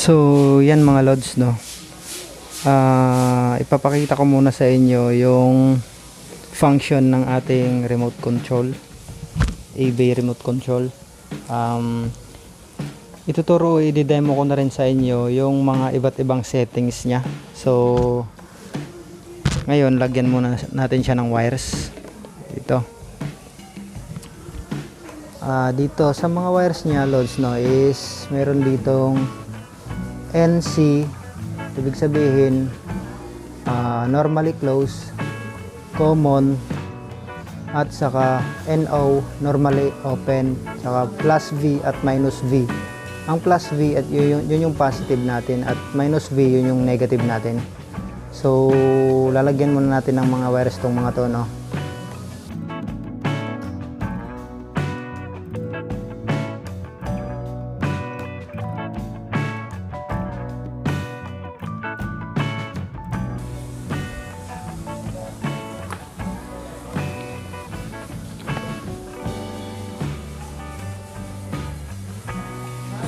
So, yan mga lods, no. Ipapakita ko muna sa inyo yung function ng ating remote control, eBay remote control. Ituturo, i-demo ko na rin sa inyo yung mga iba't ibang settings niya. So, ngayon, lagyan muna natin siya ng wires. Ito. Dito sa mga wires niya, lods, no, is meron ditong NC, ibig sabihin normally close, common, at saka NO, normally open, saka plus V at minus V. Ang plus V at yun yung positive natin, at minus V yun yung negative natin. So lalagyan muna natin ng mga wires tong mga to, no.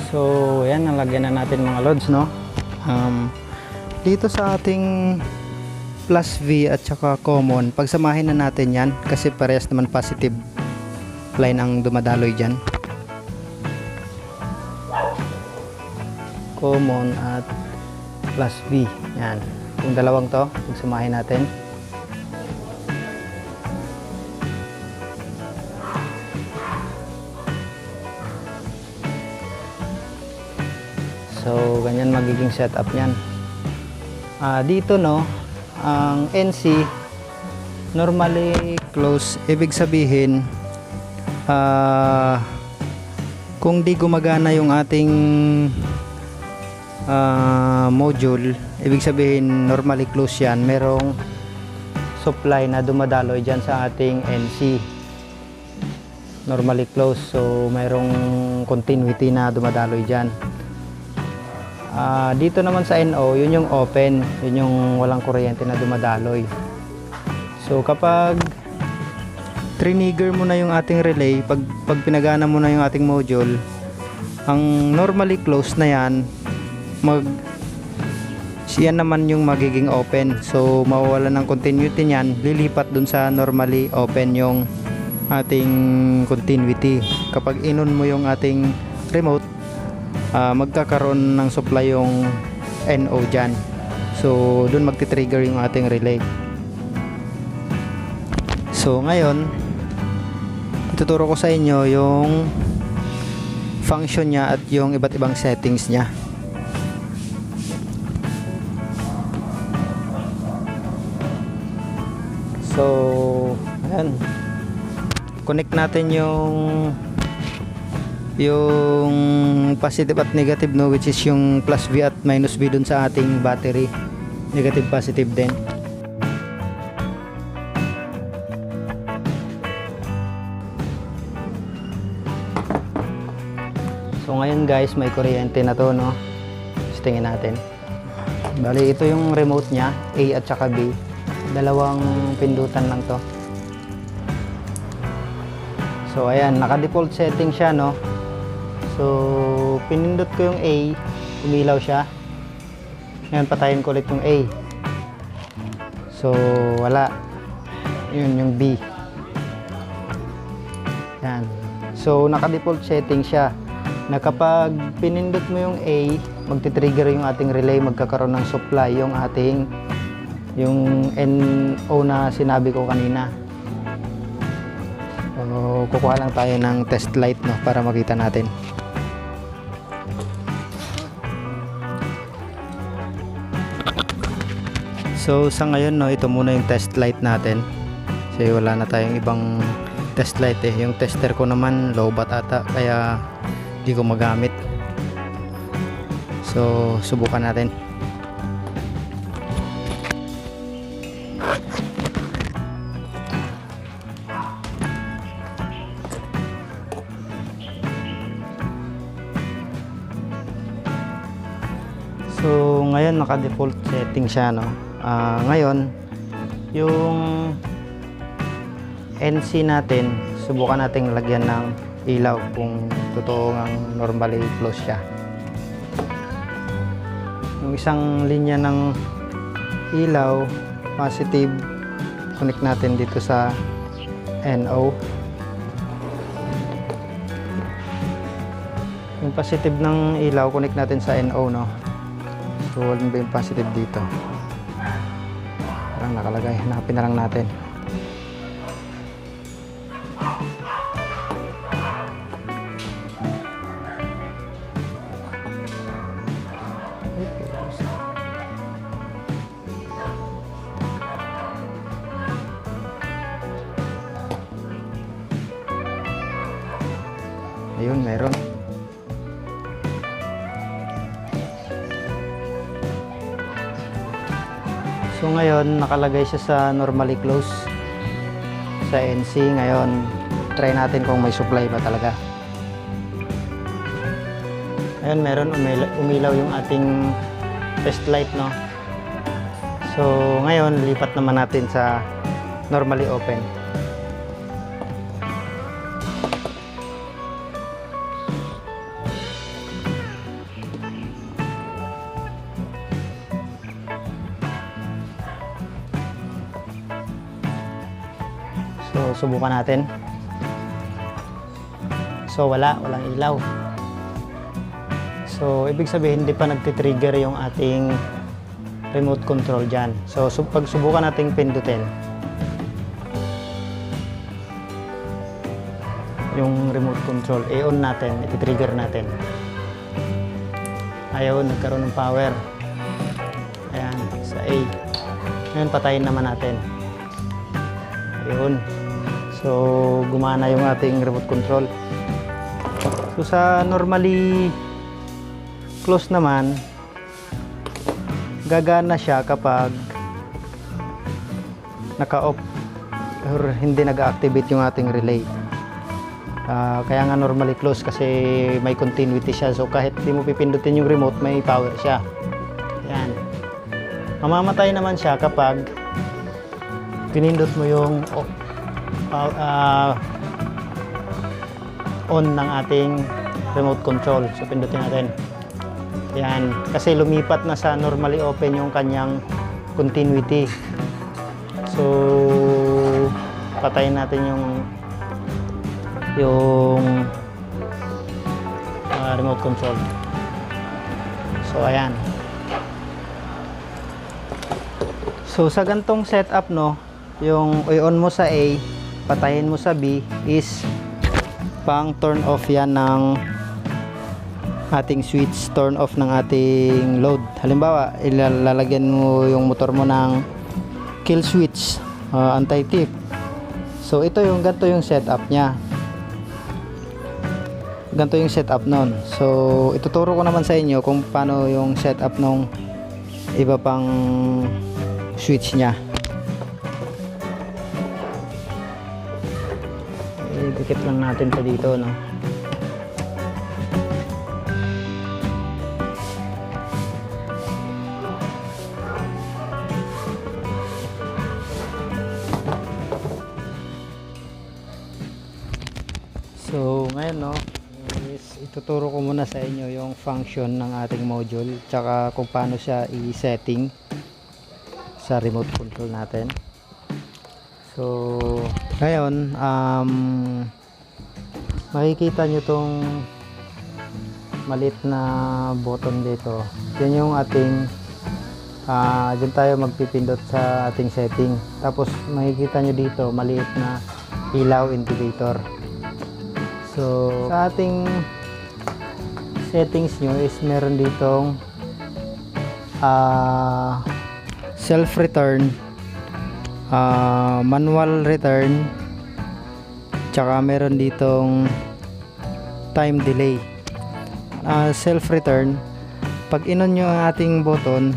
So, ayan, nalagyan na natin mga lods, no. Dito sa ating plus V at saka common, pagsamahin na natin yan kasi parehas naman positive line ang dumadaloy dyan. Common at plus V, yan. Yung dalawang to, pagsamahin natin. So, ganyan magiging setup niyan. Dito, no, ang NC normally close, ibig sabihin kung di gumagana yung ating module, ibig sabihin normally close yan, merong supply na dumadaloy dyan sa ating NC, normally close, so merong continuity na dumadaloy dyan. Dito naman sa NO, yun yung open, yun yung walang kuryente na dumadaloy. So kapag trigger mo na yung ating relay, pag pinagana mo na yung ating module, ang normally closed na yan, yan naman yung magiging open. So mawawala ng continuity niyan, lilipat dun sa normally open yung ating continuity. Kapag inon mo yung ating remote, magkakaroon ng supply yung NO dyan. So dun magti-trigger yung ating relay. So ngayon, ituturo ko sa inyo yung function niya at yung iba't ibang settings niya. So ayan, connect natin yung positive at negative, no, which is yung plus V at minus V dun sa ating battery, negative positive din. So ngayon guys, may kuryente na to, no. Tingin natin. Bali ito yung remote nya, A at saka B, dalawang pindutan lang to. So ayan, naka default setting siya, no. So, pinindot ko yung A, umilaw siya. Ngayon, patayin ko ulit yung A. So, wala. Yun, yung B. Yan. So, naka-default setting siya. Na kapag pinindot mo yung A, magti-trigger yung ating relay, magkakaroon ng supply yung ating, yung NO na sinabi ko kanina. So, kukuha lang tayo ng test light, no, para makita natin. So sa ngayon, no, ito muna yung test light natin kasi wala na tayong ibang test light eh. Yung tester ko naman lowbat ata, kaya di ko magamit. So subukan natin. So ngayon naka-default setting siya, no. Ngayon yung NC natin, subukan nating lagyan ng ilaw kung totoo ngang normally close siya. Yung isang linya ng ilaw, positive, connect natin dito sa NO. Yung positive ng ilaw, connect natin sa NO, no? So, wala ba yung positive dito? Parang nakalagay. Hanapin na lang natin. Ayun, meron. So ngayon, nakalagay siya sa normally close sa NC. Ngayon, try natin kung may supply ba talaga. Ayun, meron, umilaw yung ating test light, no? So ngayon, lipat naman natin sa normally open. So, subukan natin. So, walang ilaw. So, ibig sabihin, hindi pa nagtitrigger yung ating remote control dyan. So, pag subukan nating pindutin yung remote control, i-on natin, iti-trigger natin. Ayaw, nagkaroon ng power. Ayan, sa A. Ngayon, patayin naman natin. Ayun. So, gumana yung ating remote control. So, sa normally close naman, gagana siya kapag naka-off or hindi nag-activate yung ating relay. Kaya nga normally close kasi may continuity siya. So, kahit di mo pipindutin yung remote, may power siya. Yan. Mamamatay naman siya kapag pinindot mo yung on ng ating remote control. So, pindutin natin. Yan. Kasi lumipat na sa normally open yung kanyang continuity. So, patayin natin yung remote control. So, ayan. So, sa gantong setup, no, yung i-on mo sa A, patayin mo sa B is pang turn off yan ng ating switch, turn off ng ating load. Halimbawa, ilalagyan mo yung motor mo ng kill switch, anti-tip. So ito yung ganito yung setup niya. Ganito yung setup nun. So ituturo ko naman sa inyo kung paano yung setup nung iba pang switch niya. Dikit lang natin pa dito, no? So, ngayon, no, ituturo ko muna sa inyo yung function ng ating module tsaka kung paano siya i-setting sa remote control natin. So, ngayon, makikita nyo tong maliit na button dito. Yan yung ating dyan tayo magpipindot sa ating setting. Tapos makikita nyo dito maliit na ilaw indicator. So, sa ating settings nyo is meron ditong self return, manual return, tsaka meron ditong time delay. Self return, pag inon nyo ang ating button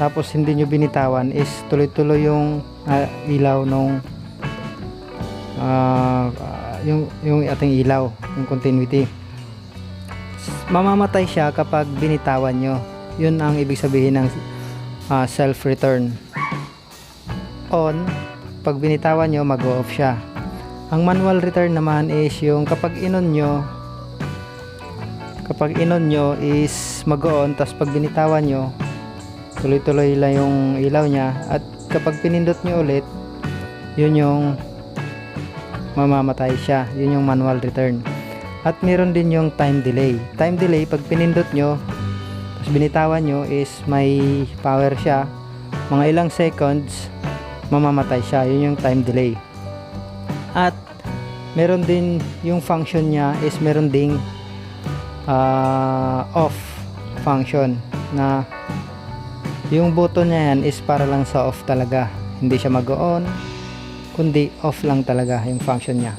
tapos hindi nyo binitawan is tuloy-tuloy yung ilaw nung yung ating ilaw, yung continuity. Mamamatay siya kapag binitawan nyo. Yun ang ibig sabihin ng self return. On, pag binitawan nyo, mag-off siya. Ang manual return naman is yung kapag inon nyo, Kapag inon nyo is mag-on, tapos pag binitawan nyo, tuloy-tuloy lang yung ilaw niya. At kapag pinindot nyo ulit, yun yung mamamatay siya. Yun yung manual return. At meron din yung time delay. Time delay, pag pinindot nyo, tapos binitawan nyo is may power siya. Mga ilang seconds, mamamatay siya. Yun yung time delay. At meron din yung function niya is meron ding off function na yung button niya yan is para lang sa off talaga. Hindi siya mag-on, kundi off lang talaga yung function niya.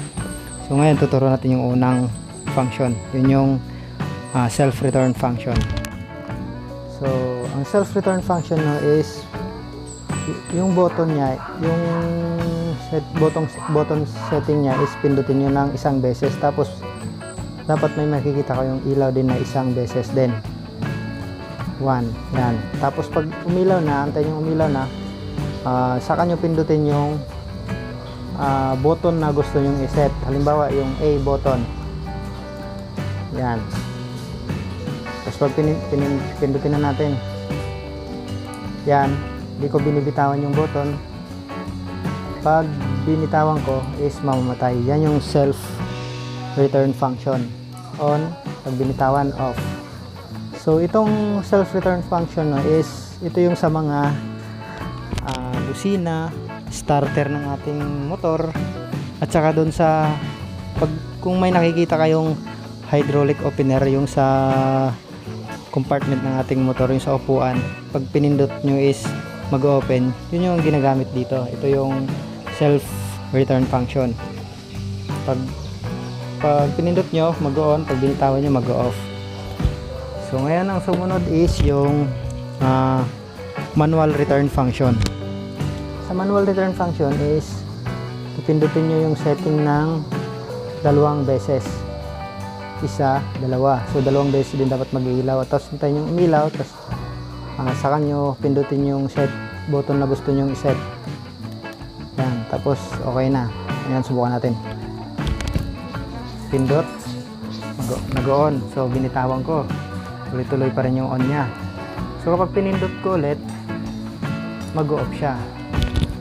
So ngayon tuturo natin yung unang function. Yun yung self-return function. So ang self-return function no is yung button niya, yung button setting niya is pindutin nyo ng isang beses, tapos dapat may makikita kayong ilaw din na isang beses din. 1, yan. Tapos pag umilaw na, antayin yung umilaw na, saka nyo pindutin yung button na gusto nyong iset. Halimbawa yung A button, yan. Tapos pag pindutin na natin, yan, hindi ko binibitawan yung button. Pag binitawan ko is mamamatay. Yan yung self return function. On, pag binitawan, off. So itong self return function no, is ito yung sa mga busina, starter ng ating motor, at saka doon sa kung may nakikita kayong hydraulic opener, yung sa compartment ng ating motor, yung sa upuan, pag pinindot nyo is mag-open, yun yung ginagamit dito. Ito yung self return function. Pag pinindot nyo, mag-on. Pag binitawan nyo, mag-off. So ngayon ang sumunod is yung manual return function. Sa manual return function is pipindutin nyo yung setting ng dalawang beses. Isa, dalawa. So dalawang beses din dapat mag-ilaw. Tapos hintayin yung umilaw, tapos saka nyo pindutin yung set button na gusto nyo i-set. Yan, tapos okay na. Ayan, subukan natin. Pindot, nag-on. So binitawan ko, tuloy-tuloy pa rin yung on nya. So kapag pinindot ko ulit, mag-off siya.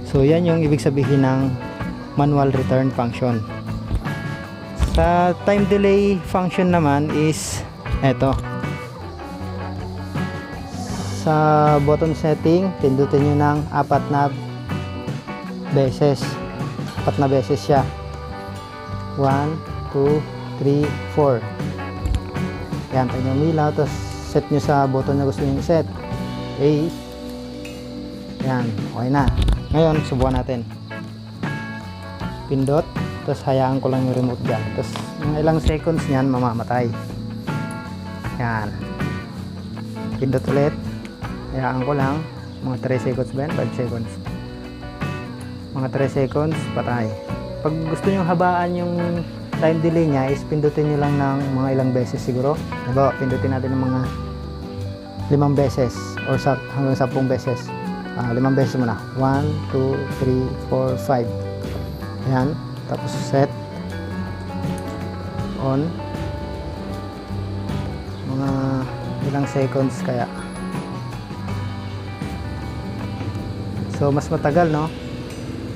So yan yung ibig sabihin ng manual return function. Sa time delay function naman is eto. Sa button setting, pindutin nyo ng 4 na beses. 4 na beses siya. 1, 2, 3, 4. Yan, tayo nyo umilaw, tapos set nyo sa button na gusto nyo set. A. Yan, okay na. Ngayon, subukan natin. Pindot, tapos hayaan ko lang yung remote dyan. Tapos, mga ilang seconds nyan, mamamatay. Yan. Pindot ulit. Hayaan ko lang. Mga 3 seconds ba yan? 5 seconds. Mga 3 seconds, patay. Pag gusto nyo habaan yung time delay nya, is pindutin nyo lang ng mga ilang beses siguro. Diba, pindutin natin ng mga 5 beses or hanggang 10 beses. 5 beses muna. 1, 2, 3, 4, 5. Ayan. Tapos set. On. Mga ilang seconds kaya. So mas matagal, no?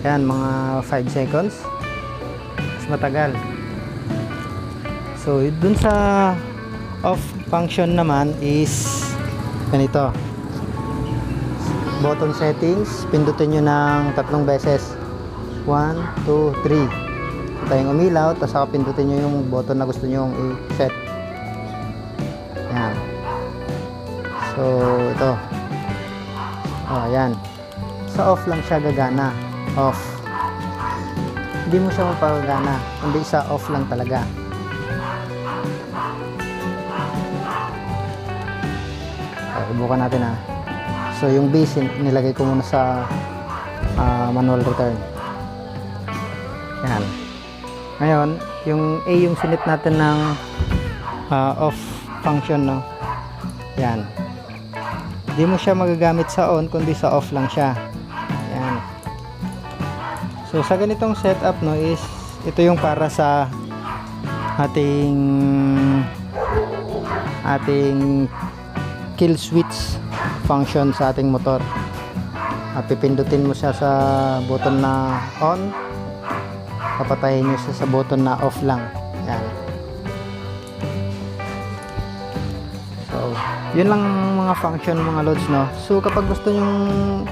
Ayan, mga 5 seconds. Mas matagal. So dun sa off function naman is ganito. Button settings, pindutin nyo ng 3 beses. 1, 2, 3. Tayong umilaw, tapos saka pindutin nyo yung button na gusto nyo i-set. Yan. So ito. Yan. Sa off lang siya gagana. Off. Hindi mo siya mapagagana, kundi sa off lang talaga. Subukan natin ha. So yung base nilagay ko muna sa manual return. Yan. Ngayon, yung A yung sinit natin ng off function, no? Yan. Hindi mo siya magagamit sa on, kundi sa off lang siya. Yan. So sa ganitong setup, no, is ito yung para sa ating ating kill switch function sa ating motor. Pipindutin mo siya sa button na on, papatayin nyo siya sa button na off lang. Yan. So yun lang mga function mga lods, no. So kapag gusto nyong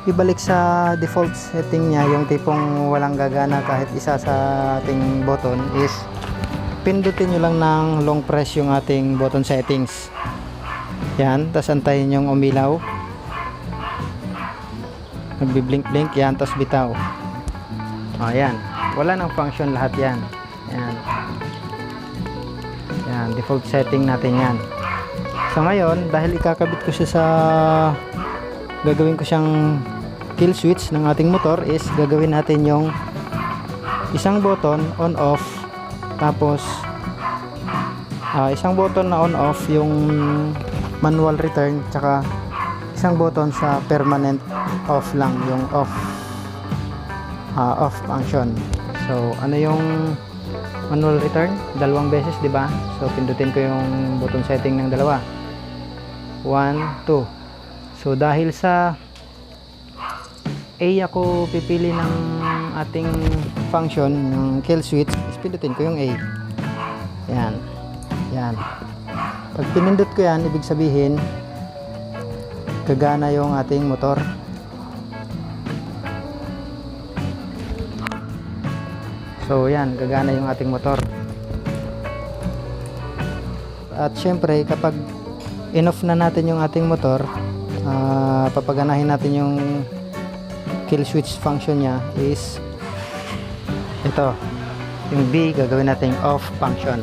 ibalik sa default setting niya, yung tipong walang gagana kahit isa sa ating button, is pindutin nyo lang ng long press yung ating button settings. Yan, tapos antayin yung umilaw, nagbi-blink-blink yan, tapos bitaw. Ayan, wala nang function lahat yan. Yan, yan, default setting natin yan. So ngayon, dahil ikakabit ko siya sa, gagawin ko siyang kill switch ng ating motor, is gagawin natin yung isang button on off, tapos isang button na on off yung manual return, tsaka isang button sa permanent off lang, yung off function. So ano yung manual return? Dalawang beses, di ba? So pindutin ko yung button setting ng dalawa, 1, 2. So dahil sa A ako pipili ng ating function ng kill switch, is pindutin ko yung A. Yan, yan. Pag pinindot ko yan, ibig sabihin gagana yung ating motor. So yan, gagana yung ating motor. At syempre kapag in-off na natin yung ating motor, papaganahin natin yung kill switch function nya, is ito, yung B, gagawin natin off function.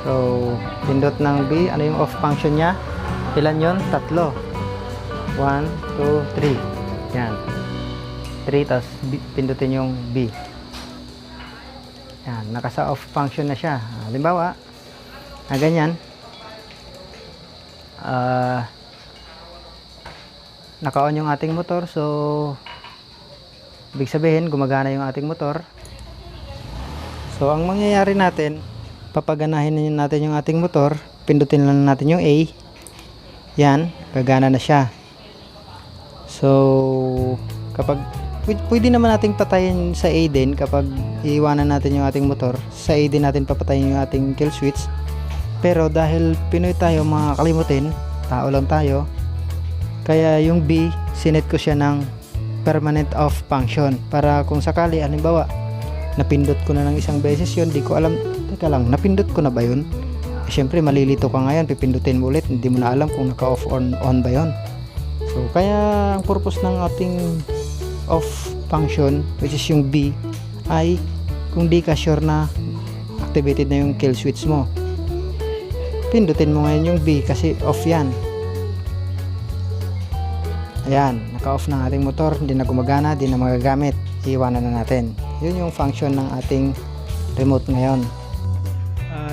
So pindot ng B, ano yung off function nya? Ilan yon? 3. 1, 2, 3. Yan, 3, tapos pindutin yung B. Yan, nakasa off function na siya. Halimbawa ganyan, naka-on yung ating motor, so ibig sabihin gumagana yung ating motor. So ang mangyayari natin, papaganahin natin yung ating motor, pindutin lang natin yung A. Yan, gagana na siya. So kapag pwede naman nating patayin sa A din, kapag iiwanan natin yung ating motor, sa A din natin papatayin yung ating kill switch. Pero dahil Pinoy tayo, mga kalimutin, tao lang tayo, kaya yung B, sinet ko siya ng permanent off function, para kung sakali halimbawa napindot ko na ng isang beses yun, di ko alam, teka lang, napindot ko na ba yun? Syempre malilito ka ngayon, pipindutin mo ulit, hindi mo na alam kung naka off or on ba yun. So kaya ang purpose ng ating off function, which is yung B, ay kung di ka sure na activated na yung kill switch mo, pindutin mo ngayon yung B kasi off yan. Ayan, naka-off ng ating motor, hindi na gumagana, hindi na magagamit, iiwanan na natin. Yun yung function ng ating remote ngayon.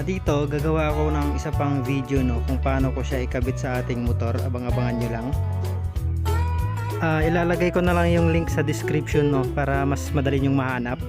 Dito gagawa ako ng isa pang video, no, kung paano ko siya ikabit sa ating motor. Abang-abangan nyo lang. Ilalagay ko na lang yung link sa description, no, para mas madali nyong mahanap.